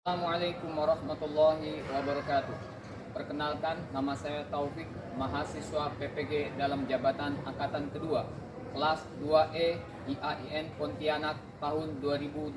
Assalamualaikum warahmatullahi wabarakatuh. Perkenalkan, nama saya Taufik, mahasiswa PPG dalam jabatan angkatan kedua, kelas 2E IAIN Pontianak tahun 2022.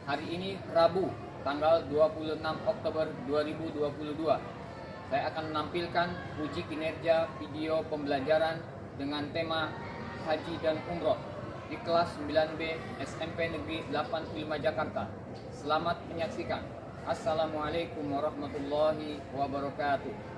Hari ini Rabu, tanggal 26 Oktober 2022. Saya akan menampilkan uji kinerja video pembelajaran dengan tema Haji dan Umroh di kelas 9B SMP Negeri 85 Jakarta. Selamat menyaksikan. Assalamualaikum warahmatullahi wabarakatuh.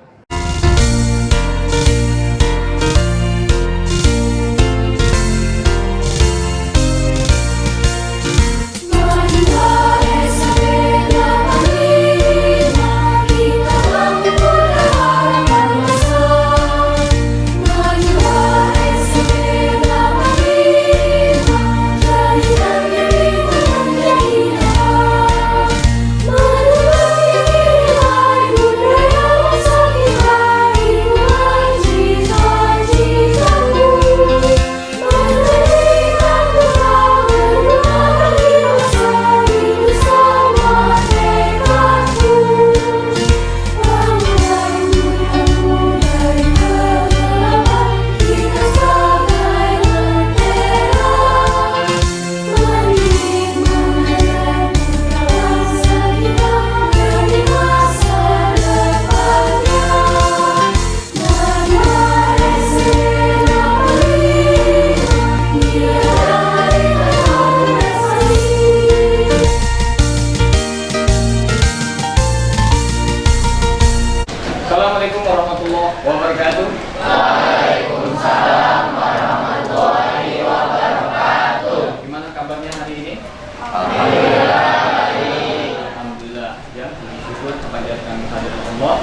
Assalamualaikum warahmatullahi wabarakatuh. Waalaikumsalam warahmatullahi wabarakatuh. Gimana kabarnya hari ini? Alhamdulillah. Ya, bersyukur kepada kehadiran Allah.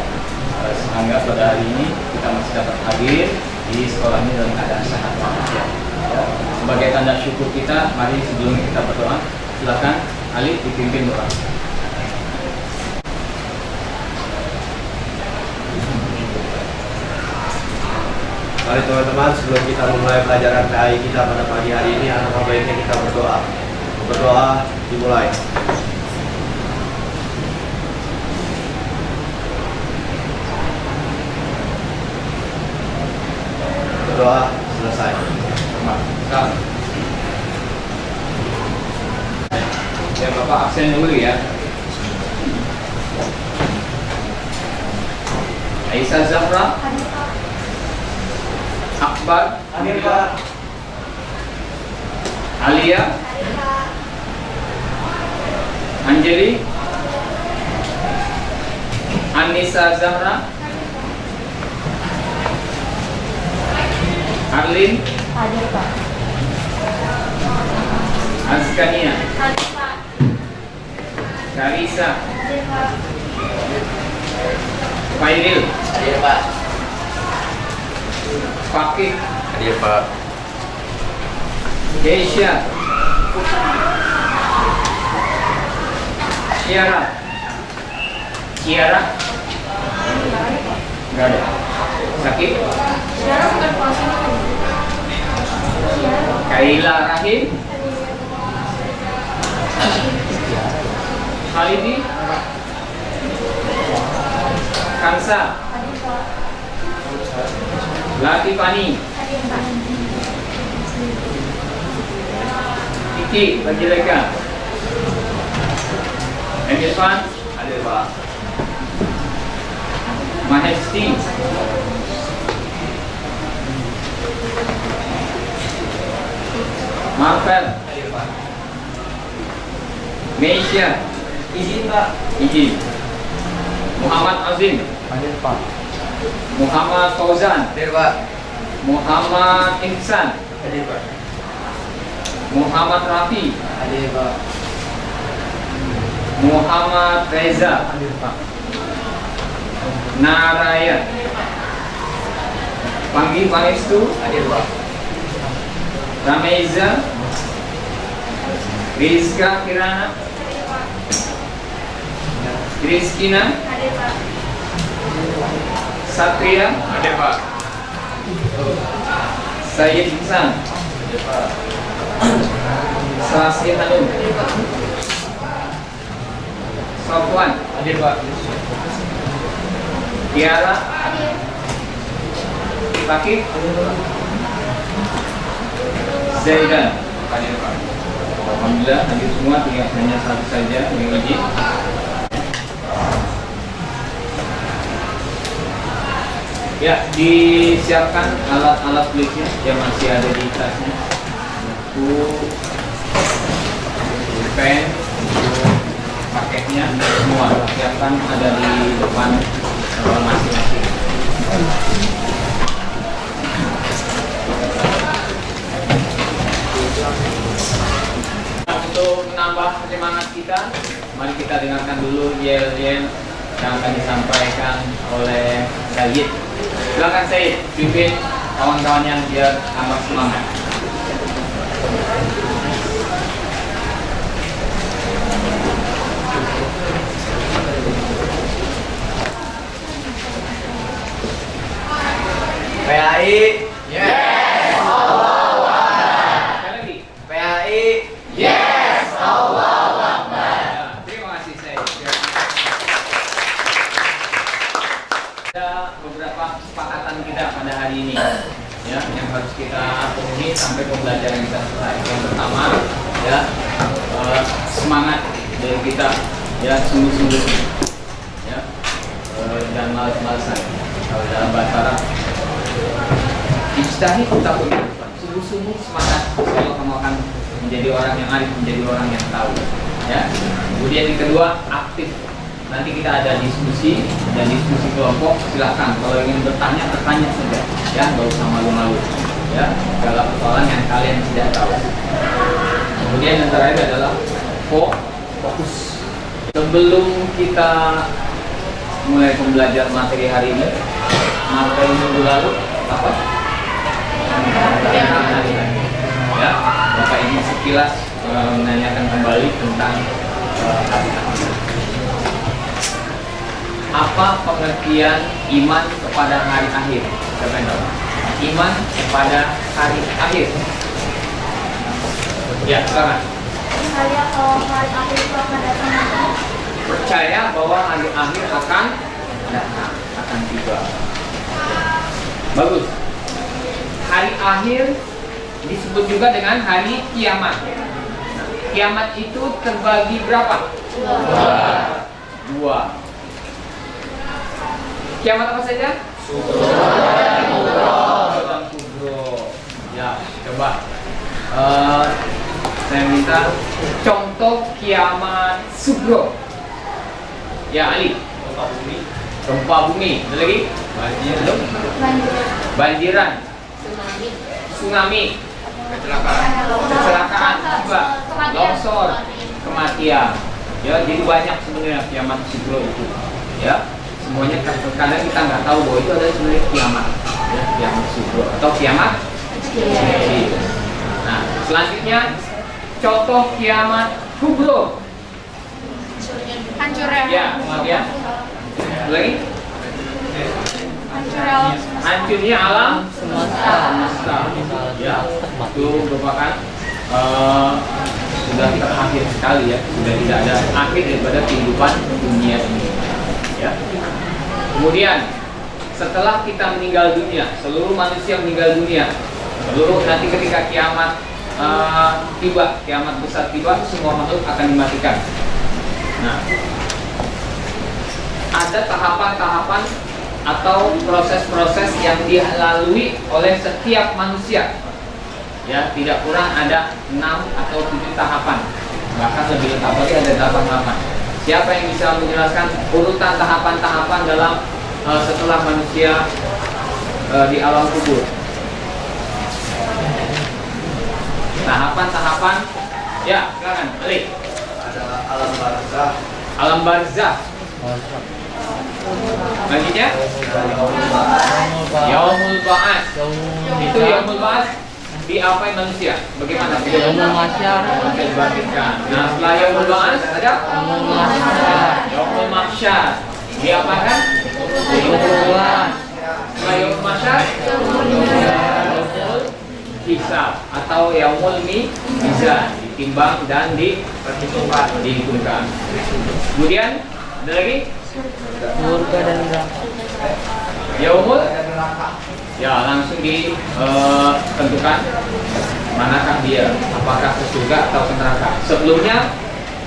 Semoga pada hari ini kita masih dapat hadir di sekolah ini dalam keadaan sehat walafiat. Ya. Sebagai tanda syukur kita, mari sebelum kita berdoa, silakan Ali dipimpin doa. Mari teman-teman, sebelum kita memulai pelajaran PAI kita pada pagi hari ini, alangkah baiknya kita berdoa. Berdoa dimulai. Berdoa selesai. Ya, Bapak absen dulu ya. Aisyah Zahra, Akbar, Hadir Pak. Alia, Anjeli, Anissa Zahra, Arlin, Hadir Pak. Azkania, Hadir Pak. Karisa, Hadir Pak. Fairil, Hadir Pak. Fakih, Hadir Pak. Keisha, Ciara, nggak ada. Sakit, Sekarang bukan puasa kan? Kaila Rahim, Khalidi, Kansa, Hadir Pak. Latifani, Hadir Pak. Kiki, Bajileka, Emilvan, Hadir Pak. Mahesti, Marvel, Hadir Pak. Meisha, Izin Pak. Izin, Muhammad Azim, Hadir Pak. Muhammad Fauzan, Hadir Pak. Muhammad Ihsan, Hadir Pak. Muhammad Rafi, Hadir Pak. Muhammad Reza, Hadir Pak. Naraya, Panggi Pangestu, Hadir Pak. Rameza, Rizka Kirana, Rizkina, Hadir Pak. Satria, Hadir Pak. Sayyid Ihsan, Hadir Pak. Sasi Hanum, Sofwan. Hadir Pak. Tiara. Fakih. Zaidan. Hadir Pak. Alhamdulillah hadir semua, tinggal hanya satu saja yang izin. Ya, disiapkan alat-alat tulisnya yang masih ada di tasnya. Buku, pulpen, untuk paketnya semua siapkan ada di depan masing-masing. Untuk menambah semangat kita, mari kita dengarkan dulu yel-yel yang akan disampaikan oleh Sayyid. Silakan Sayyid, pimpin kawan-kawan yang biar tambah semangat. PAI. Yes! Allahu Akbar. Sekali lagi. PAI. Yes! Allahu Akbar. Terima kasih Sayyid. Ada beberapa kesepakatan kita pada hari ini, ya, yang harus kita penuhi sampai pembelajaran kita selesai. Yang pertama, ya, semangat dari kita, ya, sungguh-sungguh, ya, dan malas-malasan. Kalau dalam bahasa Arab, ijtihad kita punya sungguh-sungguh semangat. Kalau kamu akan menjadi orang yang arif, menjadi orang yang tahu, ya. Kemudian yang kedua, aktif. Nanti kita ada diskusi dan diskusi kelompok. Silahkan kalau ingin bertanya saja, ya, nggak usah malu-malu, ya, segala persoalan yang kalian tidak tahu. Kemudian yang terakhir adalah fokus. Sebelum kita mulai pembelajaran materi hari ini, materi minggu lalu apa? Ya, Bapak ini sekilas menanyakan kembali tentang apa pengertian iman kepada hari akhir? Siapa yang tahu? Iman kepada hari akhir. Ya, silakan. Percaya kalau hari akhir itu akan datang. Percaya bahwa hari akhir akan datang, akan tiba. Bagus. Hari akhir disebut juga dengan hari kiamat. Nah, kiamat itu terbagi berapa? Dua. Kiamat apa saja? Sugro dan kubro. Ya, coba. Saya minta contoh kiamat sugro. Ya, Ali. Gempa bumi. Ada lagi? Banjiran. Tsunami. Kecelakaan juga. Longsor. Kematian. Ya, jadi banyak sebenarnya kiamat sugro itu. Ya. Semuanya kadang kita nggak tahu bahwa itu adalah sebenarnya kiamat, ya, kiamat sugro atau kiamat kecil. Nah, selanjutnya contoh kiamat kubro. Hancur ya. Ya, kemudian lagi Hancur ya. hancurnya alam semesta. Ya, itu merupakan sudah terakhir sekali, ya, sudah tidak ada akhir daripada kehidupan dunia ini. Ya. Kemudian setelah kita meninggal dunia, seluruh manusia meninggal dunia, seluruh nanti ketika kiamat tiba, kiamat besar tiba, semua makhluk akan dimatikan. Nah, ada tahapan-tahapan atau proses-proses yang dilalui oleh setiap manusia. Ya, tidak kurang ada 6 atau 7 tahapan. Bahkan lebih lengkap lagi ada 8. Siapa yang bisa menjelaskan urutan tahapan-tahapan dalam setelah manusia di alam kubur? Tahapan-tahapan, ya, silakan. Ali. Ada alam barzah. Alam barzah. Selanjutnya, Yaumul Ba'ats. Itu Yaumul Ba'ats diapain manusia? Bagaimana? Yaumul Mahsyar. Dibangkitkan. Nah, setelah Yaumul Ba'ats ada Yaumul Mahsyar. Diapakan? Setelah Yaumul Mahsyar, Yaumul Hisab atau Yaumul Mizan. ditimbang dan dihitungkan. Kemudian ada lagi Surga dan neraka. yaumul, ya langsung ditentukan manakah dia, apakah ke surga atau ke neraka. Sebelumnya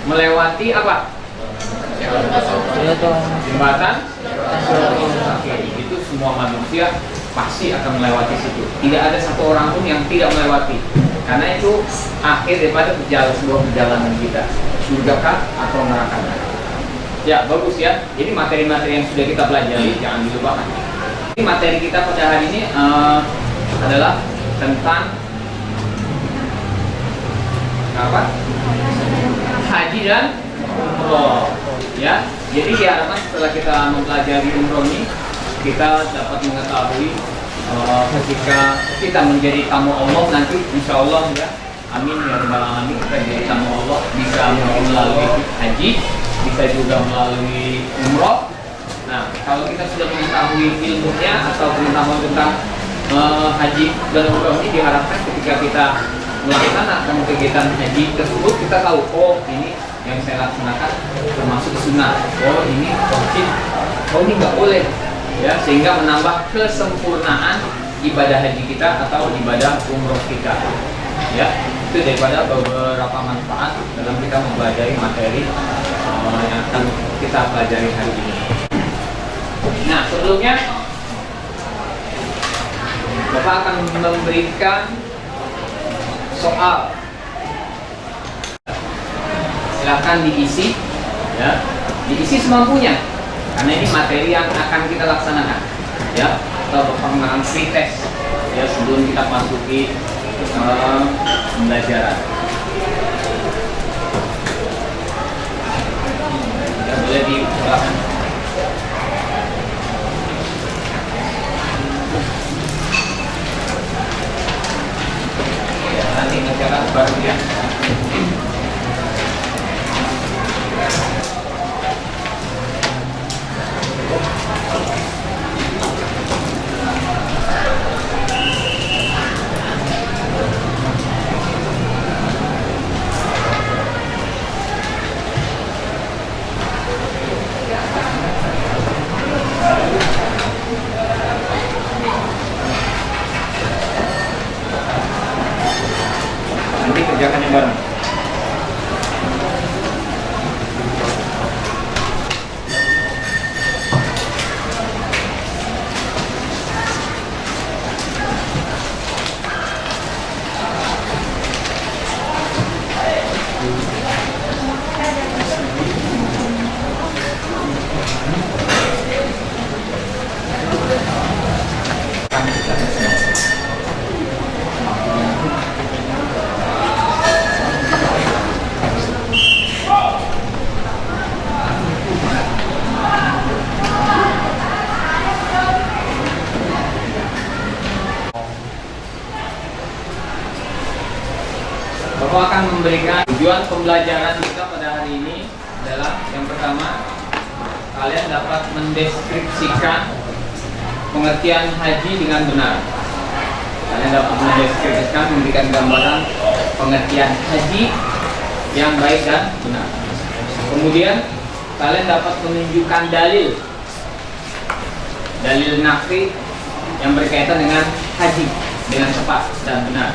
melewati apa? Jembatan. Oke, itu semua manusia pasti akan melewati situ. Tidak ada satu orang pun yang tidak melewati. Karena itu akhir daripada sebuah perjalanan kita. Surgakah atau neraka? Ya, bagus ya. Jadi materi-materi yang sudah kita pelajari jangan dilupakan. Ini materi kita pada hari ini adalah tentang apa? Haji dan umroh. Ya, jadi diharapkan setelah kita mempelajari umroh ini, kita dapat mengetahui ketika kita menjadi tamu Allah nanti, insya Allah ya, amin ya rabbal alamin, kita jadi tamu Allah bisa melalui haji, bisa juga melalui umroh. Nah, kalau kita sudah mengetahui ilmunya atau pengetahuan tentang haji dan umroh ini, diharapkan ketika kita melaksanakan kegiatan haji tersebut, kita tahu, oh ini yang saya laksanakan termasuk sunnah, oh ini wajib, oh ini nggak boleh, ya, sehingga menambah kesempurnaan ibadah haji kita atau ibadah umroh kita, ya. Itu daripada beberapa manfaat dalam kita mempelajari materi yang akan kita pelajari hari ini. Nah, sebelumnya Bapak akan memberikan soal. Silakan diisi, ya, diisi semampunya, karena ini materi yang akan kita laksanakan, ya, atau pengembangan free test, ya, sebelum kita masuki pembelajaran. Ya, boleh diperlahan. Ya, nanti ngejalan baru ya. Nanti kerjakan yang bareng. Bapak akan memberikan tujuan pembelajaran kita pada hari ini adalah yang pertama, kalian dapat mendeskripsikan pengertian haji dengan benar. Kalian dapat mendeskripsikan, memberikan gambaran pengertian haji yang baik dan benar. Kemudian kalian dapat menunjukkan dalil nafsi yang berkaitan dengan haji dengan tepat dan benar.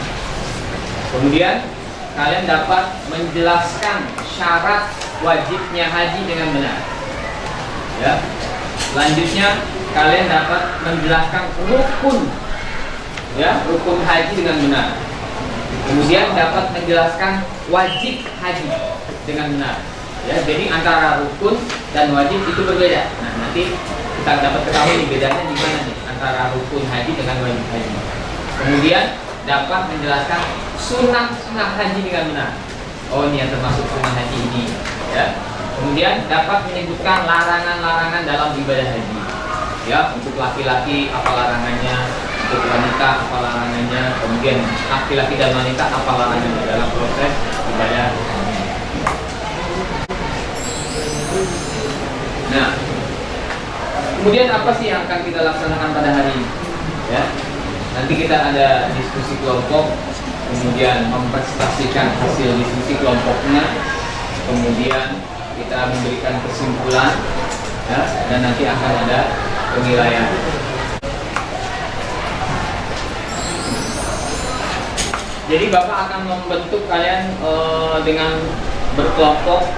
Kemudian kalian dapat menjelaskan syarat wajibnya haji dengan benar. Ya. Selanjutnya kalian dapat menjelaskan rukun, ya, rukun haji dengan benar. Kemudian dapat menjelaskan wajib haji dengan benar. Ya, jadi antara rukun dan wajib itu berbeda. Nah, nanti kita dapat ketahui nih bedanya di mana nih antara rukun haji dengan wajib haji. Kemudian dapat menjelaskan sunnah haji dengan benar. Oh, ini yang termasuk sunnah haji ini, ya. Kemudian dapat menyebutkan larangan-larangan dalam ibadah haji. Ya, untuk laki-laki apa larangannya, untuk wanita apa larangannya, kemudian laki-laki dan wanita apa larangannya dalam proses ibadah haji. Nah, kemudian apa sih yang akan kita laksanakan pada hari ini? Ya, nanti kita ada diskusi kelompok kemudian mempresentasikan hasil diskusi kelompoknya, kemudian kita memberikan kesimpulan, ya, dan nanti akan ada penilaian. Jadi Bapak akan membentuk kalian dengan berkelompok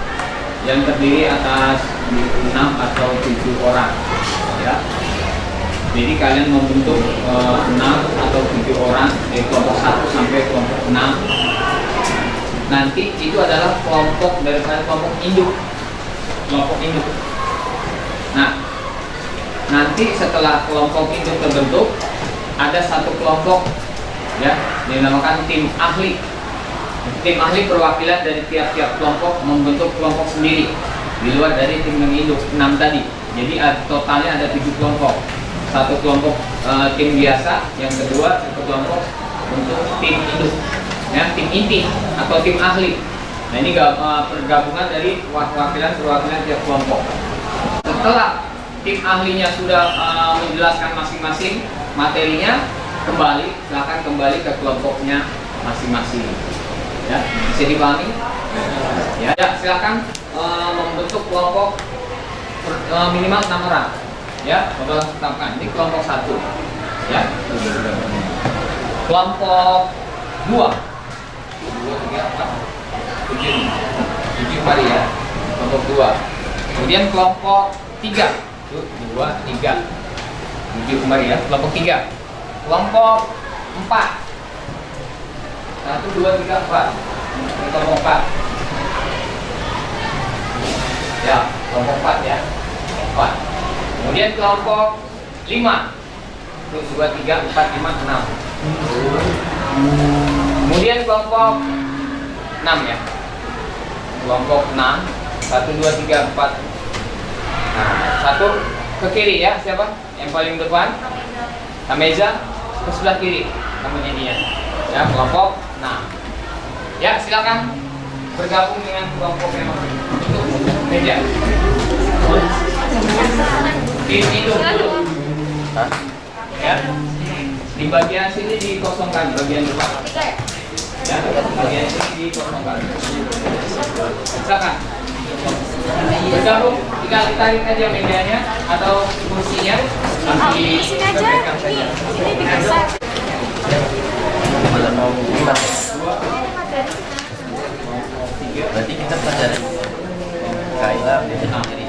yang terdiri atas 6 atau 7 orang, ya. Jadi kalian membentuk 6 atau 7 orang dari kelompok 1 sampai kelompok 6. Nanti itu adalah kelompok daripada kelompok induk. Kelompok induk. Nah, nanti setelah kelompok induk terbentuk, ada satu kelompok, ya, dinamakan tim ahli. Tim ahli perwakilan dari tiap-tiap kelompok membentuk kelompok sendiri di luar dari tim yang induk 6 tadi. Jadi totalnya ada 7 kelompok. Satu kelompok tim biasa, yang kedua satu kelompok untuk tim induk, ya, tim inti atau tim ahli. Nah, ini pergabungan dari perwakilan tiap kelompok. Setelah tim ahlinya sudah menjelaskan masing-masing materinya, silakan kembali ke kelompoknya masing-masing. Ya, bisa dipahami? Ya, silakan membentuk kelompok minimal 6 orang. Ya, Bapak tetapkan. Ini kelompok 1. Ya. Kelompok 2. 2, 3, 4, 7 kali ya. Kelompok 2. Kemudian kelompok 3. 2, 3. 7 kembali ya. Kelompok 3. Kelompok 4. 1, 2, 3, 4. Ini kelompok 4. Ya, kelompok 4 ya. 4. Kemudian kelompok 5. 1, 2, 3, 4, 5, 6. Kemudian kelompok 6 ya. Kelompok 6. 1, 2, 3, 4. Nah, 1 ke kiri ya. Siapa? Yang paling depan. Tameza. Ke sebelah kiri kamu jadinya. Ya, kelompok 6. Ya, silakan bergabung dengan kelompok yang untuk meja. Tim induk dulu. Ya. Di bagian sini dikosongkan, bagian depan. Ya, bagian sini dikosongkan. Silakan. Bergabung, tinggal ditarik aja mejanya atau kursinya. Di sini aja. Ini bisa. Berarti kita pelajaran Kaila udah sendiri.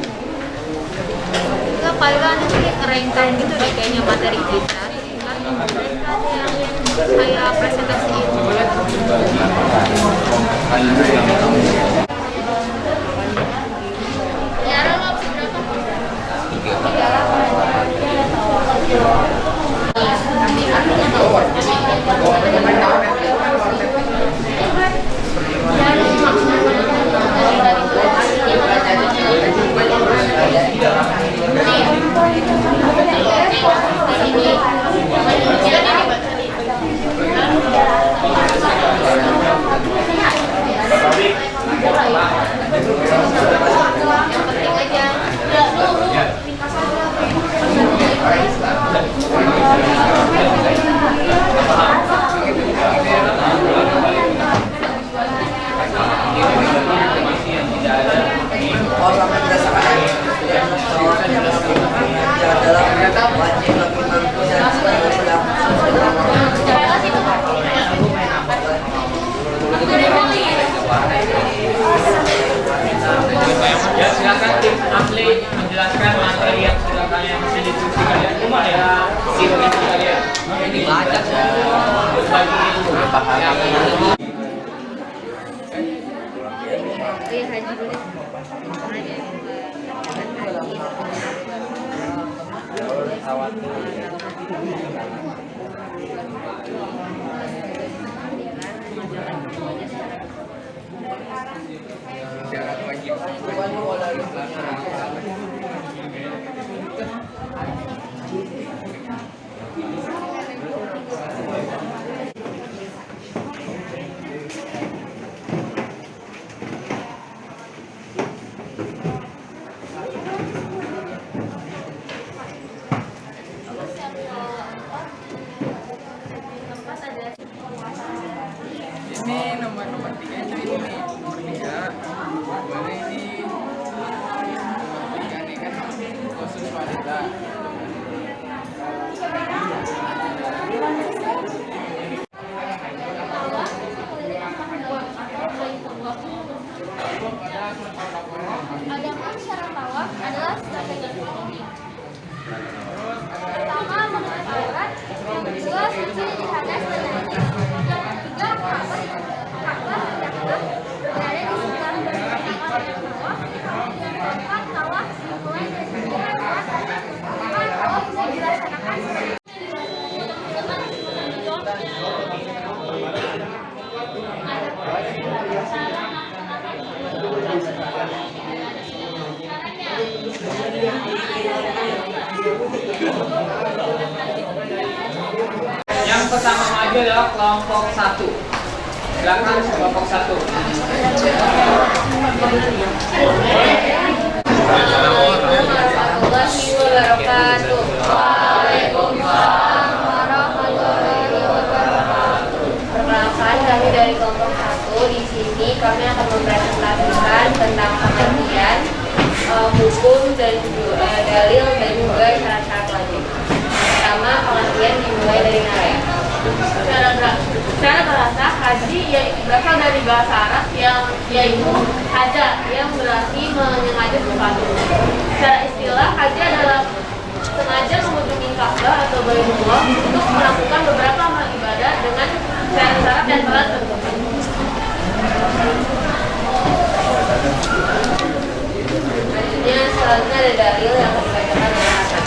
Enggak, Kaila nanti ngerengkan gitu deh kayaknya materi kita. Kan yang saya presentasiin. Ya, lo Ya, silakan tim ahli menjelaskan materi yang sudah kalian hasil diskusi kalian. Cuma ya, tim itu kalian. Ini baca berbagi ilmu. Ya, haji dulu. syarat wajib. Tempat ada Yang pertama maju adalah kelompok 1. Silakan kelompok 1. Assalamualaikum warahmatullahi wabarakatuh. Waalaikumsalam warahmatullahi wabarakatuh. Perkenalkan, kami dari kelompok 1. Di sini kami akan mempresentasikan tentang pengertian hukum dan dalil dan juga syarat-syarat wajib. Pertama, pengertian dimulai dari nilai. Secara bahasa, haji berasal dari bahasa Arab yaitu haja, yang berarti menyengaja sesuatu. Secara istilah, haji adalah sengaja mengunjungi Ka'bah atau Baitullah untuk melakukan beberapa amal ibadah dengan syarat-syarat dan syarat tertentu. Selanjutnya ada dalil yang akan dibacakan oleh Hasan.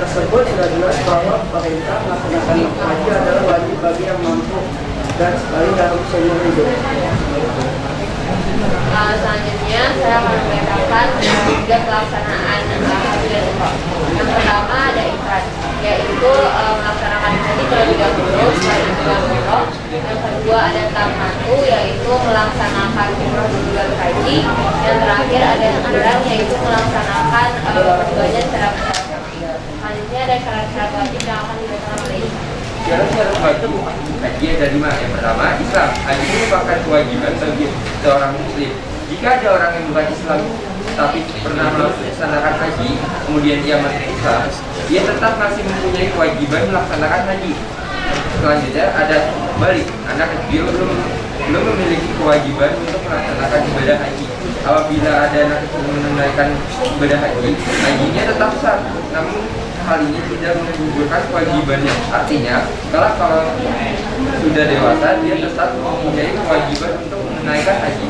Tersebut sudah jelas bahwa perintah melaksanakan haji adalah wajib bagi yang mampu dan sekali dalam seumur hidup. Selanjutnya saya akan memetakan tiga pelaksanaan haji dan umroh. Yang pertama ada ifrad, yaitu melaksanakan haji terlebih dahulu setelah itu umroh. Yang kedua ada tamatu, yaitu melaksanakan umroh dan juga haji. Yang terakhir ada kiraan, yaitu melaksanakan keduanya secara bersama. Selanjutnya ada syarat-syarat wajib yang akan dibacakan oleh Syarat-syarat wajib haji ada 5. Yang pertama, Islam. Haji merupakan kewajiban bagi seorang muslim. Jika ada orang yang bukan Islam tapi pernah melaksanakan haji, kemudian ia masuk Islam, dia tetap masih mempunyai kewajiban melaksanakan haji. Selanjutnya ada balik. Anak kecil belum memiliki kewajiban untuk melaksanakan ibadah haji. Apabila ada anak kecil menunaikan ibadah haji, hajinya tetap sah. Namun hal ini tidak menggugurkan kewajibannya. Artinya, kalau sudah dewasa, dia tetap mempunyai kewajiban untuk menunaikan haji.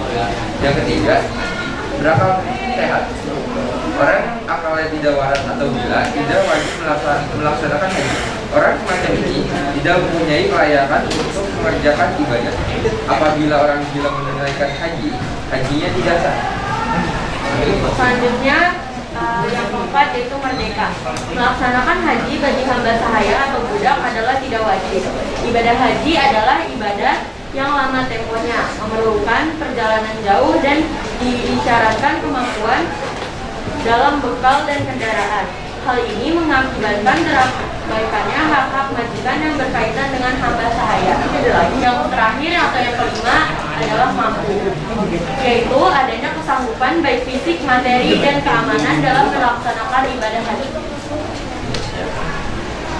Yang ketiga, berakal sehat. Orang akalnya tidak waras atau gila tidak wajib melaksanakan haji. Orang semacam ini tidak mempunyai kelayakan untuk mengerjakan ibadah. Apabila orang gila menunaikan haji, hajinya tidak sah. Selanjutnya yang keempat yaitu merdeka. Melaksanakan haji bagi hamba sahaya atau budak adalah tidak wajib. Ibadah haji adalah ibadah yang lama temponya, memerlukan perjalanan jauh dan diisyaratkan kemampuan dalam bekal dan kendaraan. Hal ini mengakibatkan terabaikannya hak-hak majikan yang berkaitan dengan hamba sahaya. Yang terakhir atau yang kelima adalah mampu, yaitu adanya kesanggupan baik fisik, materi, dan keamanan dalam melaksanakan ibadah haji.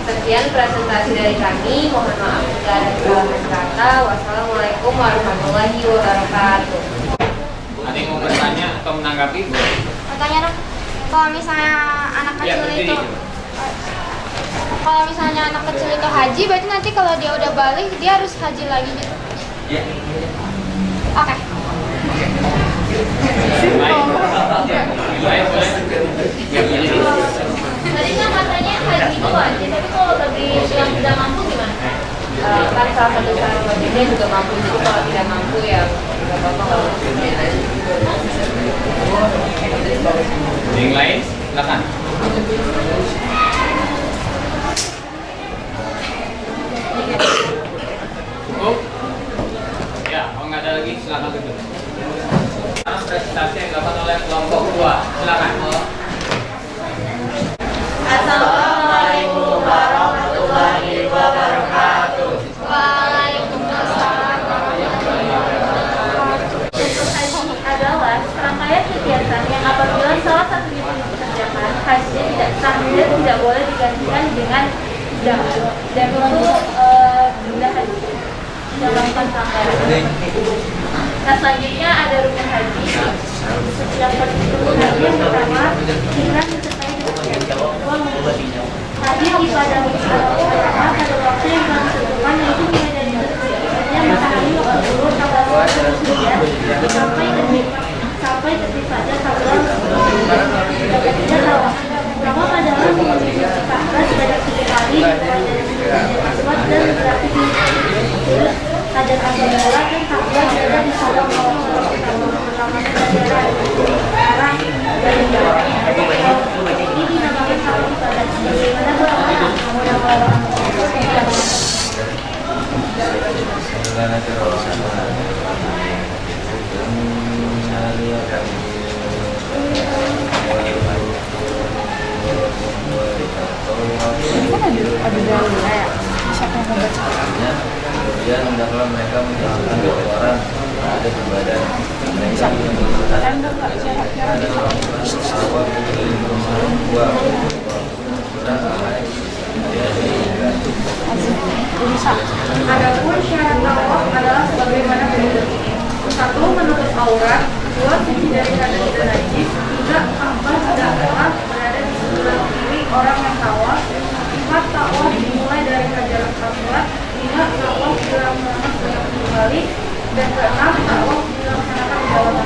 Sekian presentasi dari kami. Mohon maaf jika ada kesalahan kata. Wassalamualaikum warahmatullahi wabarakatuh. Ada yang mau bertanya atau menanggapi? Pertanyaan, kalau misalnya anak Ya, kecil berdiri. itu kalau misalnya anak kecil itu haji, berarti nanti kalau dia udah balik dia harus haji lagi gitu. Ya. Oke. Baik. Baik, boleh. Tadi kan katanya haji itu wajib, tapi kalau bagi yang tidak mampu gimana? Kan salah satu syarat wajibnya juga mampu, jadi kalau tidak mampu ya nggak apa-apa kalau Yang lain, silakan. Cukup? Ya, kalau nggak ada lagi silakan tutup. Sekarang presentasi yang dilakukan oleh kelompok 2. Silakan. Assalamualaikum warahmatullahi wabarakatuh. Waalaikumsalam warahmatullahi wabarakatuh. Haji adalah serangkaian kegiatan yang apabila salah satunya dikerjakan, hajinya tidak tahmid tidak boleh digantikan dengan jam. Dan itu benda haji dalam tanggal. Nah, selanjutnya ada rukun haji. Yang rukun haji yang pertama, ihram disertai dengan haji ibadah pertama pada waktu yang telah ditentukan, yaitu mulai dari terbitnya matahari waktu turun tanggal 9 sampai terbit fajar tanggal 3 tawaf. Tawaf adalah mengunjungi Ka'bah sebanyak 3 kali, mulai dari Hajar Aswad dan berakhir di Hajar Aswad dan Ka'bah berada di Salam pertama negara arah dari Jawa. Ini dinamakan Salam ibadah. Bagaimana kemudian hendaklah mereka menjalankan orang ada ibadah mereka menggunakan Adapun syarat tawaf adalah sebagaimana berikut ini. 1. Menutup aurat. 2. Suci dari hadas dan najis. 3. Ka'bah tidaklah berada di sebelah kiri orang yang tawaf. 4. Tawaf dimulai dari Hajar Aswad. 5. Tawaf dilaksanakan sebanyak 7 kali. Dan 6. Tawaf dilaksanakan di bawah.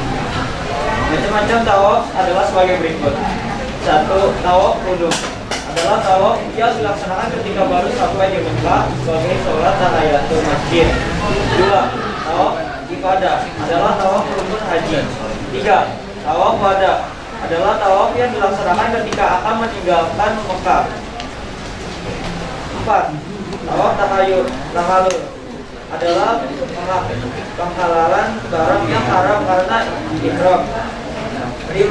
Macam-macam tawaf adalah sebagai berikut. 1. Tawaf kudum adalah tawaf yang dilaksanakan ketika baru sampai di Mekah sebagai sholat tahiyatul masjid. 2. Tawaf ifadah adalah tawaf rukun haji. 3. Tawaf wada adalah tawaf yang dilaksanakan ketika akan meninggalkan Mekah. 4. Tawaf tahallul adalah penghalalan barang yang haram karena ihram. 5.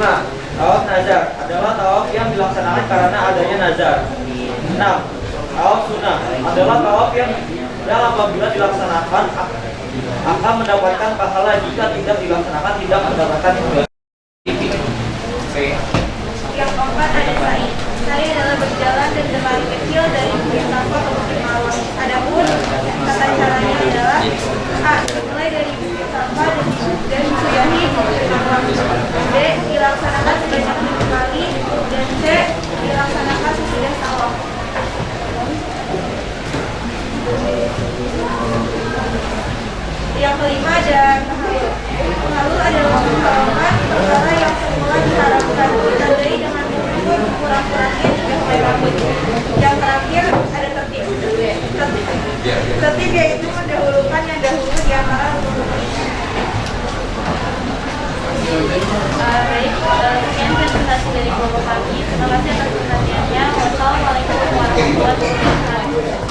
Tawaf nazar adalah tawaf yang dilaksanakan karena adanya nazar. 6. Tawaf sunnah adalah tawaf yang apabila dilaksanakan akan mendapatkan pahala, jika tidak dilaksanakan tidak mendapatkan pahala. Yang keempat ada sa'i. Sa'i adalah berjalan dan berlari kecil dari bukit Safa ke bukit Marwah. Adapun tata caranya adalah A. Mulai dari bukit Safa dan disudahi di bukit Marwah. B. Dilaksanakan sebanyak 7 kali. Dan C. Dilaksanakan sesudah tawaf. Yang kelima ada tahallul. Tahallul adalah menghalakan perkara yang semula diharamkan, ditandai dengan mengukur kurang-kurangnya 3 helai rambut. Yang terakhir ada tertib. Tertib yaitu mendahulukan yang dahulu di antara rukun. Baik, sekian presentasi dari kelompok kami. Terima kasih atas perhatiannya. Wassalamualaikum warahmatullahi wabarakatuh.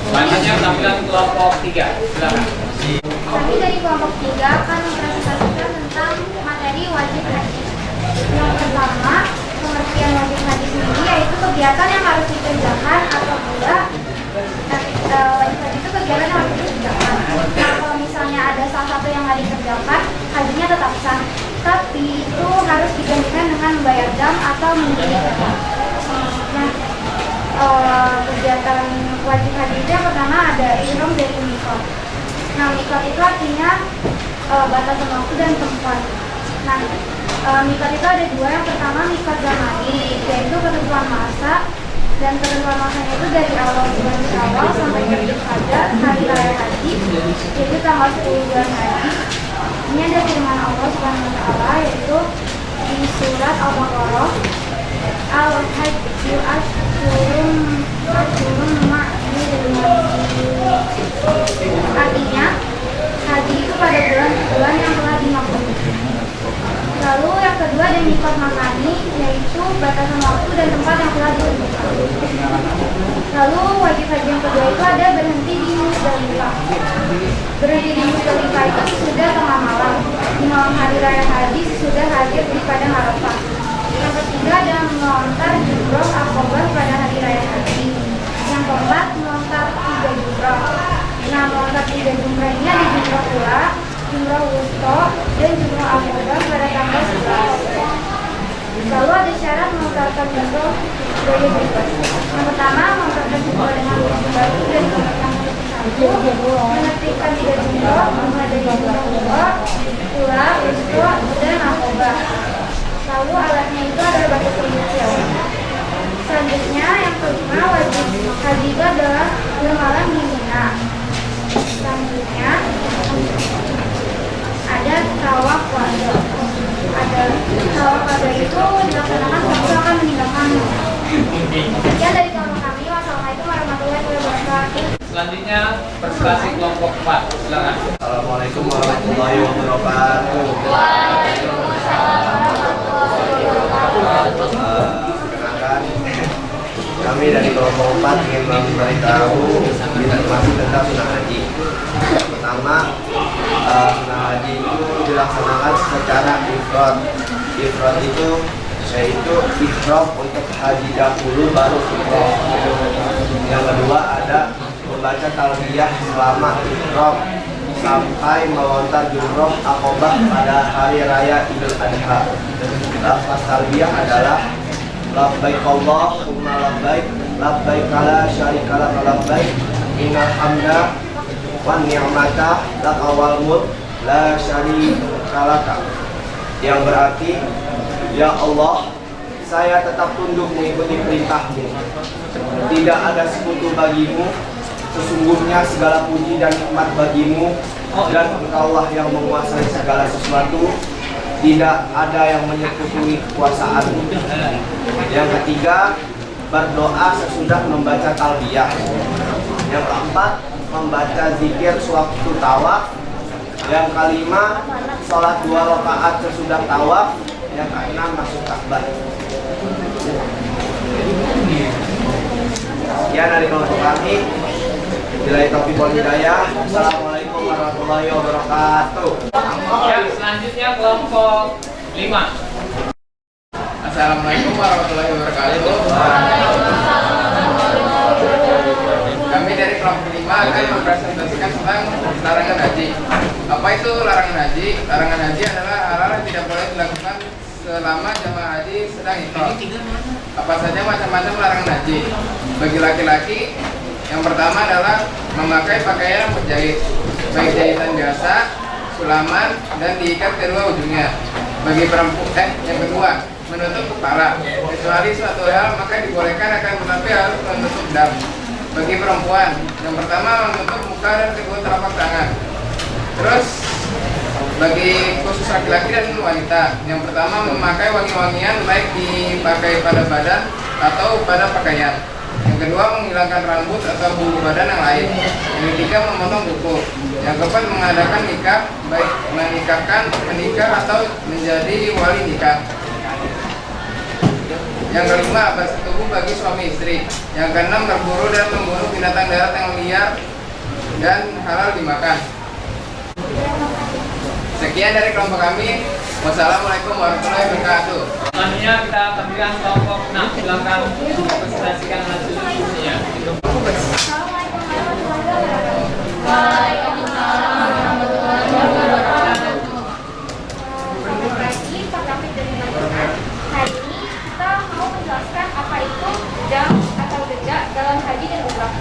Selanjutnya tampilan kelompok 3. Silakan. Kami dari kelompok 3 akan mempresentasikan tentang materi wajib haji. Yang pertama, pengertian wajib haji sendiri yaitu kegiatan yang harus dikerjakan apabila wajib haji itu kegiatan yang harus dikerjakan. Nah, kalau misalnya ada salah satu yang nggak dikerjakan, hajinya tetap sah. Tapi itu harus digantikan dengan membayar dam atau menjadi zakat. Kegiatan wajib haji itu yang pertama ada ihram dari mikot. Nah, mikot itu artinya batasan waktu dan tempat. Nah, mikot itu ada 2. Yang pertama mikot zamani, yaitu ketentuan masa, dan ketentuan masanya itu dari awal bulan Syawal sampai terbit fajar hari raya haji, yaitu tanggal 10 bulan haji. Ini ada firman Allah Subhanahu wa taala, yaitu di surat Al-Baqarah, Al-Hajju Ashhurun Ma'lumat. Artinya haji itu pada bulan-bulan yang telah dimaklumi. Lalu yang kedua ada mikot makani, yaitu batasan waktu dan tempat yang telah ditentukan. Lalu wajib haji yang kedua itu ada berhenti di Musdalifah. Berhenti di Musdalifah itu sesudah tengah malam, di malam hari raya haji sesudah hadir di padang Arafah. Yang ketiga ada melontar jumroh Aqobah pada hari raya haji. Yang keempat melontar 3 jumroh. Nah, melontar 3 jumroh ini ada jumroh ula, jumroh wusto, dan jumroh Aqobah pada tanggal 11. Lalu ada syarat melontarkan jumroh sebagai berikut. Yang pertama, melontarkan jumroh dengan wudhu baru dari kemenangan satu, menerbitkan tidak jumroh, menghadiri jumroh, pula, usko, dan akobah. Lalu alatnya itu adalah batu kerikil. Selanjutnya yang kelima, wajib haji itu adalah bermalam di Mina. Selanjutnya ada tawaf wada. Ada tawaf wada itu dilaksanakan setelah akan meninggalkan. Sekian dari kelompok kami. Wassalamualaikum warahmatullahi wabarakatuh. Selanjutnya presentasi kelompok 4. Silakan. Assalamualaikum warahmatullahi wabarakatuh. Perkenalkan, kami dari kelompok 4 ingin memberitahu informasi tentang sunnah haji. Yang pertama, sunnah haji itu dilaksanakan secara ifrad. Ifrad itu yaitu ihram untuk haji dahulu baru ifrad. Yang kedua ada membaca talbiyah selama ihram sampai melontar jumroh akobah pada hari raya Idul Adha. Lafaz talbiyah adalah labbaik Allahumma labbaik, labbaik la syarika lak labbaik, innal hamda wan ni'mata laka wal mulk la syarika lak. Yang berarti, ya Allah, saya tetap tunduk mengikuti perintahmu. Tidak ada sekutu bagimu. Sesungguhnya segala puji dan nikmat bagimu, dan Engkaulah yang menguasai segala sesuatu. Tidak ada yang menyekutui kekuasaanmu. Yang ketiga, berdoa sesudah membaca talbiyah. Yang keempat, membaca zikir sewaktu tawaf. Yang kelima, sholat 2 rakaat sesudah tawaf. Yang keenam, masuk Ka'bah. Sekian dari kelompok kami. Bila taufiq wal hidayah. Assalamualaikum warahmatullahi wabarakatuh. Ya, selanjutnya kelompok 5. Assalamualaikum warahmatullahi wabarakatuh. Kami dari kelompok 5 akan mempresentasikan tentang larangan haji. Apa itu larangan haji? Larangan haji adalah hal-hal yang tidak boleh dilakukan selama jamaah haji sedang ihram. Apa saja macam-macam larangan haji? Bagi laki-laki, yang pertama adalah memakai pakaian berjahit, baik jahitan biasa, sulaman, dan diikat kedua ujungnya. Bagi perempuan, yang kedua, menutup kepala. Kecuali suatu hal maka dibolehkan, akan tetapi harus menutup dam. Bagi perempuan, yang pertama menutup muka dan kedua telapak tangan. Terus bagi khusus laki-laki dan wanita, yang pertama memakai wangi-wangian baik dipakai pada badan atau pada pakaian. Yang kedua, menghilangkan rambut atau bulu badan yang lain. Yang ketiga, memotong kuku. Yang keempat, mengadakan nikah, baik menikahkan, menikah atau menjadi wali nikah. Yang kelima, basuh tubuh bagi suami istri. Yang keenam, berburu dan membunuh binatang darat yang liar dan halal dimakan. Sekian dari kelompok kami. Wassalamualaikum warahmatullahi wabarakatuh. Selanjutnya kita tampilkan kelompok 6. Silakan presentasikan hasil diskusinya. Assalamualaikum warahmatullahi wabarakatuh. Selamat pagi, Pak David dari Manila. Hari ini kita mau menjelaskan apa itu dam atau denda dalam haji dan umrah.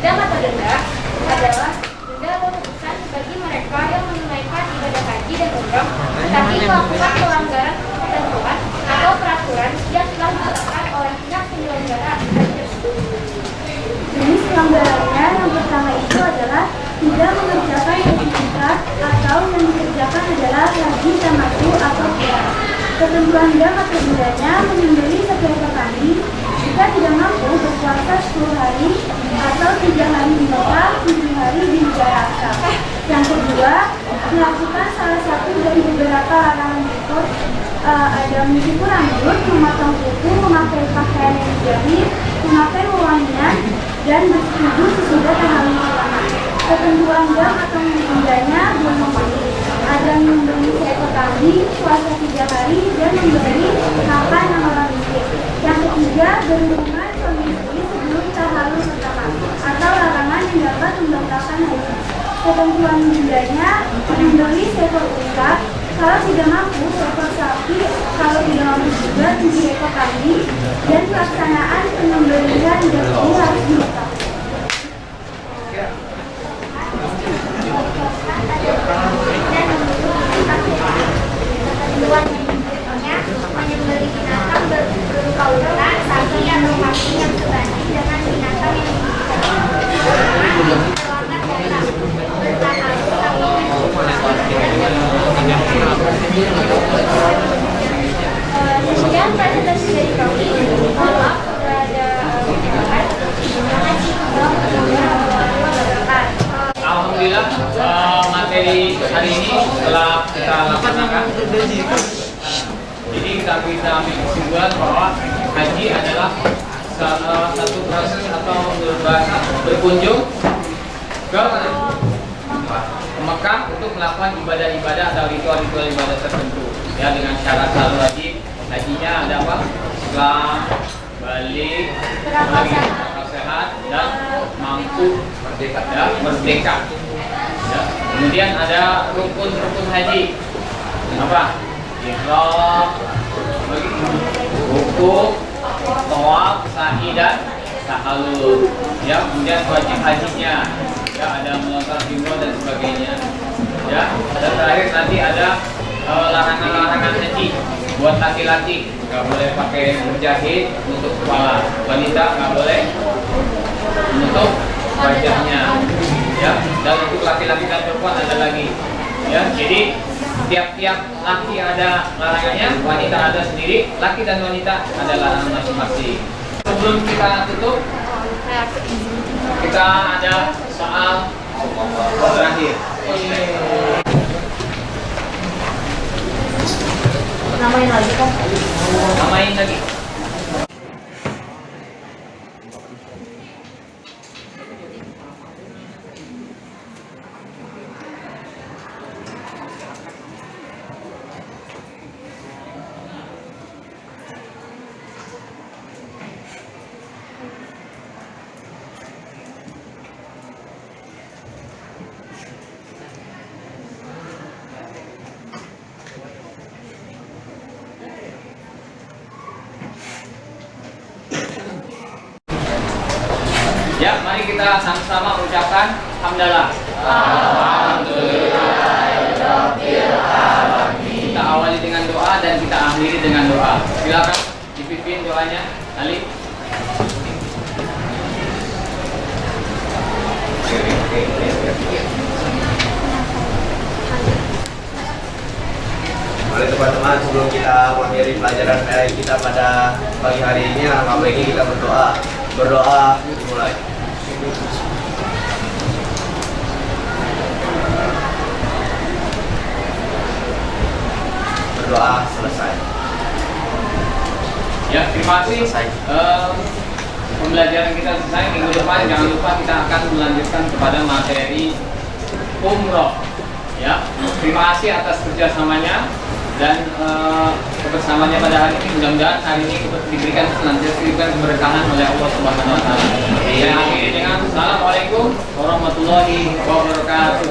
Dam atau denda adalah denda atau tebusan bagi mereka yang menunaikan ibadah haji dan umrah tetapi melakukan pelanggaran ketentuan atau peraturan yang telah ditetapkan oleh pihak penyelenggara haji tersebut. Jenis pelanggarannya yang pertama itu adalah tidak mengerjakan sertifikat atau yang dikerjakan adalah haji tamattu atau qiraan. Ketentuan dam atau dendanya menyembelih satu ekor kambing jika tidak mampu berpuasa 10 hari atau 3 hari di Mekah, 7 hari di negara asal. Yang kedua, melakukan salah satu dari beberapa larangan berikut, ada mencukur rambut, memotong kuku, memakai pakaian yang dijahit, memakai wewangian, dan bersetubuh sesudah tahalul ulama. Ketentuan dam atau dendanya belum memilih. Ada membeli seekor kambing, puasa 3 hari, dan membeli makan yang orang miskin. Yang ketiga, berhubungan suami istri sebelum tahalul pertama, atau larangan yang dapat membatalkan haji. Ketentuan dendanya membeli seekor unta, Kalau tidak mampu, seekor sapi. Kalau tidak mampu juga 7 ekor kambing. Dan pelaksanaan penyembelihan daging harus dibuka. Ketentuan berikutnya menyembelih binatang berupa unta, sapi atau kambing yang sebanding dengan binatang yang sekian presentasi dari kami. Mohon maaf ada Alhamdulillah materi hari ini telah kita laksanakan. Jadi kita bisa ambil kesimpulan bahwa haji adalah salah satu proses atau berbahasa berkunjung ke Mekah untuk melakukan ibadah-ibadah atau ritual-ritual ibadah tertentu. Ya, dengan syarat selalu wajib. Hajinya ada apa? Islam, balik, akal sehat, dan mampu merdeka. Ya. Kemudian ada rukun-rukun haji. Apa? Ihram, wukuf, tawaf, sa'i, dan tahallul. Ya, kemudian wajib hajinya. Ya, ada melontar jumroh dan sebagainya. Ya, dan terakhir nanti ada larangan-larangan haji. Buat laki-laki nggak boleh pakai berjahit untuk kepala, wanita nggak boleh menutup wajahnya, ya. Dan untuk laki-laki dan perempuan ada lagi, ya. Jadi tiap-tiap laki ada larangannya, wanita ada sendiri, laki dan wanita ada larangan masing-masing. Sebelum kita tutup, kita ada soal terakhir. Namain lagi kan? Namain lagi. Ya, mari kita sama-sama ucapkan hamdalah. Kita awali dengan doa dan kita akhiri dengan doa. Silakan dipimpin doanya, Ali. Mari teman-teman, sebelum kita mengakhiri pelajaran kita pada pagi hari ini, alangkah baiknya kita berdoa. Berdoa dimulai. Berdoa selesai. Ya, terima kasih. Pembelajaran kita selesai. Minggu depan jangan lupa kita akan melanjutkan kepada materi umroh. Ya, terima kasih atas kerjasamanya dan kebersamaannya pada hari ini. Mudah-mudahan hari ini diberikan senantiasa diberikan keberkahan oleh Allah Subhanahu Wa Taala. Saya akhiri dengan Assalamualaikum warahmatullahi wabarakatuh.